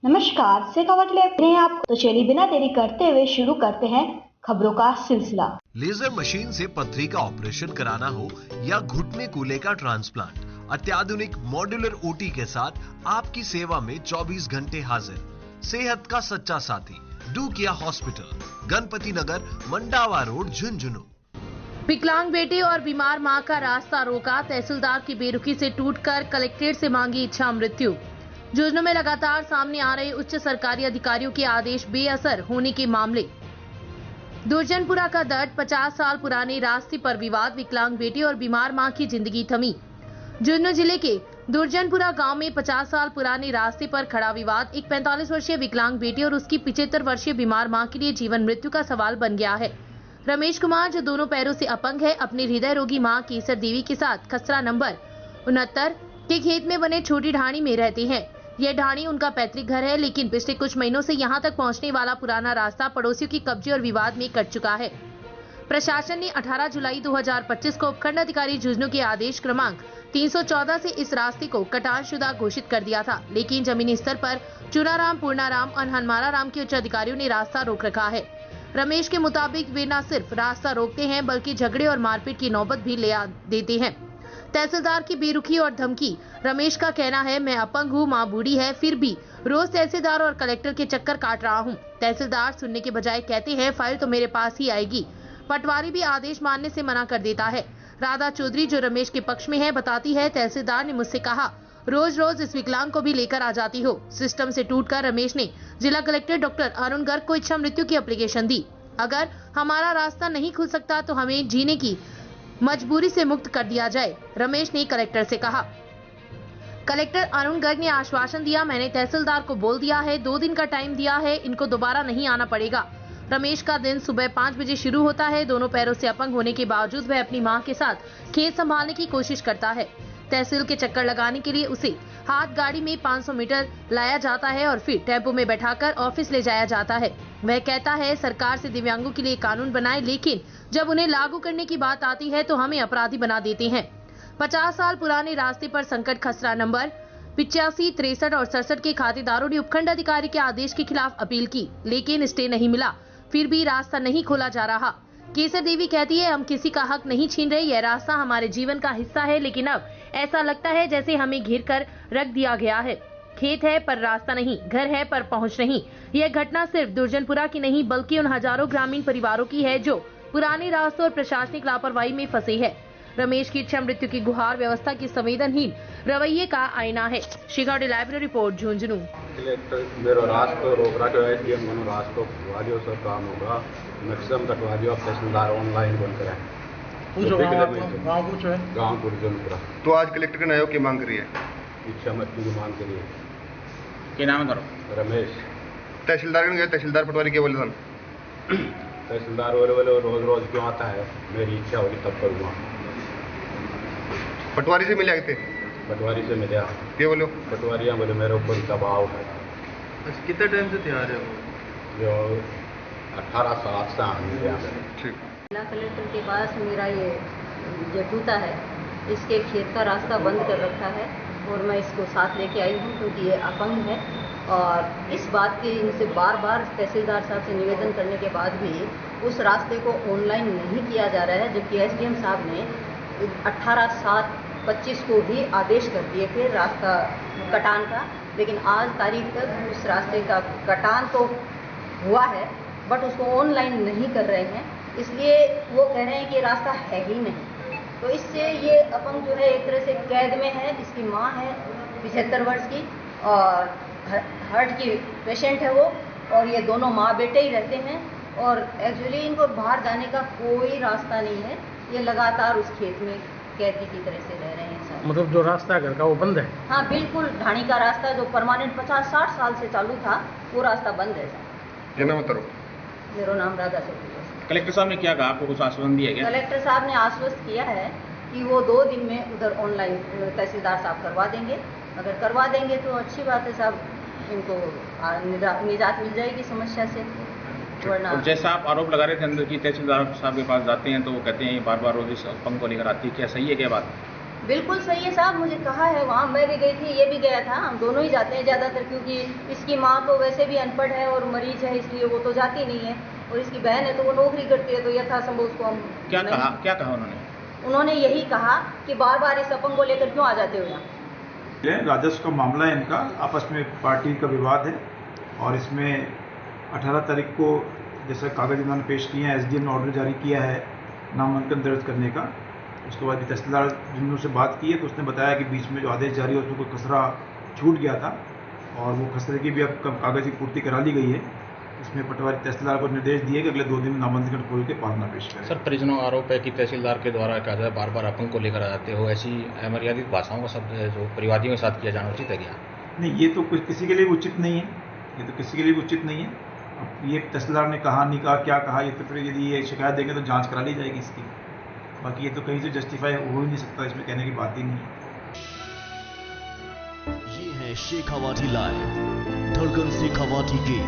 नमस्कार, शेखावत लेते हैं आप। तो चलिए बिना देरी करते हुए शुरू करते हैं खबरों का सिलसिला। लेजर मशीन से पथरी का ऑपरेशन कराना हो या घुटने कूल्हे का ट्रांसप्लांट, अत्याधुनिक मॉड्यूलर ओटी के साथ आपकी सेवा में 24 घंटे हाजिर। सेहत का सच्चा साथी डूकिया हॉस्पिटल, गणपति नगर, मंडावा रोड, झुंझुनू। विकलांग बेटे और बीमार मां का रास्ता रोका, तहसीलदार की बेरुखी से टूटकर कलेक्ट्रेट से मांगी इच्छा मृत्यु। झुंझुनू में लगातार सामने आ रहे उच्च सरकारी अधिकारियों के आदेश बेअसर होने के मामले। दुर्जनपुरा का दर्द, 50 साल पुराने रास्ते पर विवाद, विकलांग बेटे और बीमार मां की जिंदगी थमी। झुंझुनू जिले के दुर्जनपुरा गांव में 50 साल पुराने रास्ते पर खड़ा विवाद एक 45 वर्षीय विकलांग बेटे और उसकी 75 वर्षीय बीमार मां के लिए जीवन मृत्यु का सवाल बन गया है। रमेश कुमार, जो दोनों पैरों से अपंग है, अपनी हृदय रोगी मां केसर देवी के साथ खसरा नंबर 69 के खेत में बने छोटी ढाणी में रहते हैं। यह ढाणी उनका पैतृक घर है, लेकिन पिछले कुछ महीनों से यहां तक पहुंचने वाला पुराना रास्ता पड़ोसियों की कब्जे और विवाद में कट चुका है। प्रशासन ने 18 जुलाई 2025 को उपखंड अधिकारी झुंझुनू के आदेश क्रमांक 314 से इस रास्ते को कटानशुदा घोषित कर दिया था, लेकिन जमीनी स्तर पर चुनाराम, पूर्णाराम और हनमारा राम के उच्च अधिकारियों ने रास्ता रोक रखा है। रमेश के मुताबिक वे न सिर्फ रास्ता रोकते हैं, बल्कि झगड़े और मारपीट की नौबत भी ले देते हैं। तहसीलदार की बेरुखी और धमकी। रमेश का कहना है, मैं अपंग हूँ, माँ बूढ़ी है, फिर भी रोज तहसीलदार और कलेक्टर के चक्कर काट रहा हूँ। तहसीलदार सुनने के बजाय कहते हैं, फाइल तो मेरे पास ही आएगी। पटवारी भी आदेश मानने से मना कर देता है। राधा चौधरी, जो रमेश के पक्ष में है, बताती है, तहसीलदार ने मुझसे कहा, रोज रोज इस विकलांग को भी लेकर आ जाती हो। सिस्टम से टूटकर रमेश ने जिला कलेक्टर डॉक्टर अरुण गर्ग को इच्छा मृत्यु की एप्लीकेशन दी। अगर हमारा रास्ता नहीं खुल सकता तो हमें जीने की मजबूरी से मुक्त कर दिया जाए, रमेश ने कलेक्टर से कहा। कलेक्टर अरुण गर्ग ने आश्वासन दिया, मैंने तहसीलदार को बोल दिया है, 2 दिन का टाइम दिया है, इनको दोबारा नहीं आना पड़ेगा। रमेश का दिन सुबह 5 बजे शुरू होता है। दोनों पैरों से अपंग होने के बावजूद वह अपनी मां के साथ खेत संभालने की कोशिश करता है। तहसील के चक्कर लगाने के लिए उसे हाथ गाड़ी में 500 मीटर लाया जाता है और फिर टेम्पो में बैठाकर ऑफिस ले जाया जाता है। वह कहता है, सरकार से दिव्यांगों के लिए कानून बनाए, लेकिन जब उन्हें लागू करने की बात आती है तो हमें अपराधी बना देते हैं। 50 साल पुराने रास्ते पर संकट, खसरा नंबर 85, 63 और 67 के खातेदारों ने उपखंड अधिकारी के आदेश के खिलाफ अपील की, लेकिन स्टे नहीं मिला। फिर भी रास्ता नहीं खोला जा रहा। केसर देवी कहती है, हम किसी का हक नहीं छीन रहे, यह रास्ता हमारे जीवन का हिस्सा है, लेकिन अब ऐसा लगता है जैसे हमें घेर कर रख दिया गया है। खेत है पर रास्ता नहीं, घर है पर पहुंच नहीं। यह घटना सिर्फ दुर्जनपुरा की नहीं, बल्कि उन हजारों ग्रामीण परिवारों की है जो पुराने रास्तों और प्रशासनिक लापरवाही में फंसे हैं। रमेश की इच्छा मृत्यु की गुहार व्यवस्था की संवेदनहीन रवैये का आईना है। Chicago live report, Jhunjhunu. मेरो रास्ता रोक रहा है, एसडीएम मनो रास्ता वादियों से काम होगा, मैक्सिमम तकवादियों अब तहसीलदार ऑनलाइन बन कर है। गाँव दुर्जनपुरा। तो आज कलेक्टर के न्याय की मांग करी है, इच्छा मृत्यु की मांग के लिए। क्या नाम है? रमेश। तहसीलदार ने तहसीलदार पटवारी के बोले तहसीलदार बोले रोज रोज क्यों आता है, मेरी इच्छा होगी तब करूँगा। पटवारी से मिले आए थे? पटवारी से मिले। क्या बोलो? पटवारियाँ बोले मेरे ऊपर दबाव है। कितने टाइम से तैयार है वो? जो 18 साल से आने। ठीक। जिला कलेक्टर के पास मेरा ये जटूता है, इसके खेत का रास्ता बंद कर रखा है और मैं इसको साथ लेके आई हूँ क्योंकि ये अपंग है। और इस बात की इनसे बार बार तहसीलदार साहब से निवेदन करने के बाद भी उस रास्ते को ऑनलाइन नहीं किया जा रहा है, जबकि एसडीएम साहब ने 18/7/25 को ही आदेश कर दिए थे रास्ता कटान का, लेकिन आज तारीख तक उस रास्ते का कटान तो हुआ है बट उसको ऑनलाइन नहीं कर रहे हैं। इसलिए वो कह रहे हैं कि रास्ता है ही नहीं। तो इससे ये अपंग जो है एक तरह से कैद में है। इसकी माँ है 75 वर्ष की और हार्ट की पेशेंट है वो, और ये दोनों माँ बेटे ही रहते हैं और एक्चुअली इनको बाहर जाने का कोई रास्ता नहीं है। ये लगातार उस खेत में कैदी की तरह से रह रहे हैं सर। मतलब जो रास्ता है घर का वो बंद है? हाँ बिल्कुल, ढाणी का रास्ता जो परमानेंट 50-60 साल से चालू था वो रास्ता बंद है सर। मेरा नाम राधा चौधरी है। कलेक्टर साहब ने क्या कहा, आपको कुछ आश्वासन दिया गया? कलेक्टर साहब ने आश्वस्त किया है कि वो 2 दिन में उधर ऑनलाइन तहसीलदार साहब करवा देंगे। अगर करवा देंगे तो अच्छी बात है साहब, इनको निजात मिल जाएगी समस्या से। वरना जैसा आप आरोप लगा रहे थे अंदर की तहसीलदार साहब के पास जाते हैं तो वो कहते हैं बार बार रोज इस अपंग को लेकर आती है, क्या सही है क्या बात? बिल्कुल सही है साहब, मुझे कहा है वहाँ, मैं भी गई थी, ये भी गया था, हम दोनों ही जाते हैं ज़्यादातर, क्योंकि इसकी माँ तो वैसे भी अनपढ़ है और मरीज है, इसलिए वो तो जाती नहीं है, और इसकी बहन है तो वो नौकरी करती है, तो यथासंभव उसको हम क्या कहा उन्होंने? उन्होंने यही कहा कि बार बार इस अपंग को लेकर क्यों आ जाते हो यहाँ। राजस्व का मामला है इनका, आपस में पार्टी का विवाद है और इसमें 18 तारीख को जैसे कागज इन्होंने पेश किए हैं, एसडीएम ने ऑर्डर जारी किया है नामांकन दर्ज करने का। उसके बाद तहसीलदार जिन्होंने से बात की है तो उसने बताया कि बीच में जो आदेश जारी है उसमें कोई खसरा छूट गया था और वो खसरे की भी अब कागज की पूर्ति करा ली गई है। इसमें पटवारी तहसीलदार को निर्देश दिए कि अगले 2 दिन में नामांकन खोल के पावना पेश करें। सर, परिजनों का आरोप है कि तहसीलदार के द्वारा कहा जाए बार बार अपंग को लेकर आ जाते हो, ऐसी अमर्यादित भाषाओं का शब्द है जो परिवादियों के साथ किया जाना उचित है क्या? नहीं, ये तो किसी के लिए उचित नहीं है, ये तो किसी के लिए भी उचित नहीं है। अब ये तहसीलदार ने कहा नहीं कहा, क्या कहा, ये तो फिर यदि ये शिकायत देंगे तो जांच करा ली जाएगी इसकी। बाकी ये तो कहीं से जस्टिफाई हो ही नहीं सकता, इसमें कहने की बात ही नहीं है। ये है शेखावाटी लाइव, धड़कन शेखावाटी की